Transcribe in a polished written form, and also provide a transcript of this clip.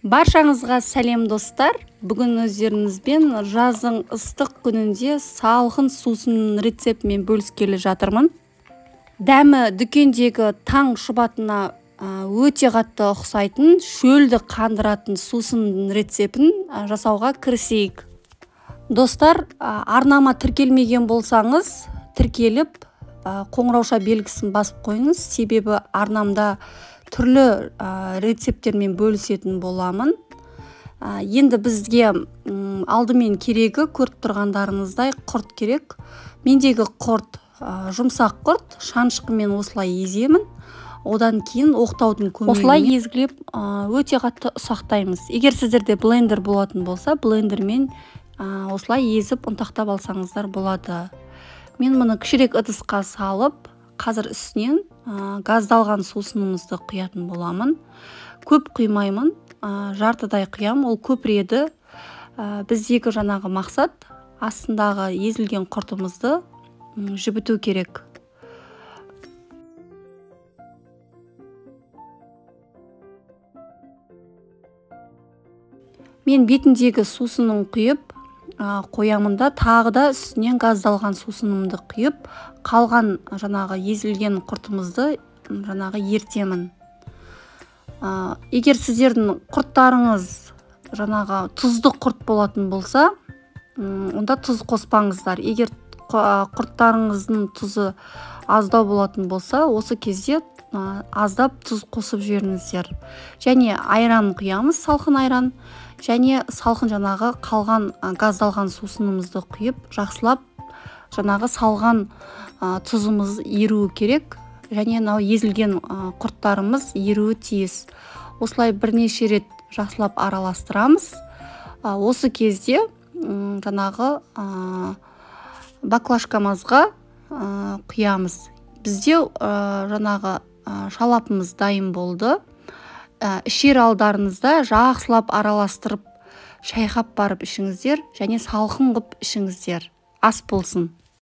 Баршаңызға сәлем достар. Бүгін өздеріңізбен жаздың ыстық күнінде салқын сусын рецептімен бөліскелі жатырмын. Дәмі дүкендегі таң шұбатына өте қатты ұқсайтын, шөлді қандыратын сусын рецептін жасауға кірісейік. Достар, арнама тіркелмеген болсаңыз, тіркеліп, қоңырауша белгісін басып қойыңыз, себебі арнамда түрлі рецепттермен бөлісетін боламын. Енді бізге алдымен керегі, көріп тұрғандарыңыздай құрт керек. Мендегі құрт жұмсақ құрт, шаншқымен осылай еземін. Одан кейін оқтаудың көмегімен осылай езгілеп өте қатты ұсақтаймыз. Егер сіздерде блендер болатын болса, блендермен осылай езіп ұнтақтап алсаңыздар болады. Мен мұны кішірек ыдысқа салып, қазір үстінен газдалған сусынымызды құятын боламын. Көп құймаймын, жартыдай құям, ол көпіреді. Біздегі жаңағы мақсат астындағы езілген құртымызды жібіту керек. Мен бетіндегі сусынын құйып қоямында, тағы да үстінен газдалған сусынымды құйып, қалған жаңағы езілген құртымызды жаңағы ертемін. Егер сіздердің құрттарыңыз жаңағы тұзды құрт болатын болса, онда тұз қоспаңыздар. Егер құрттарыңыздың тұзы аздау болатын болса, осы кезде аздап тұз қосып жіберіңіздер. Және айран құямыз, салқын айран. Және салқын жаңағы қалған газдалған сусынымызды құйып, жақсылап жаңағы салған тұзымыз еруі керек. Және езілген құрттарымыз еруі тиіс. Осылай бірнеше рет жақсылап араластырамыз. Осы кезде жаңағы баклажкамызға құямыз. Бізде жаңағы шалапымыз дайын болды. Ішер алдарыңызда жақсылап араластырып, шайқап барып ішіңіздер, және салқын қып ішіңіздер. Ас болсын.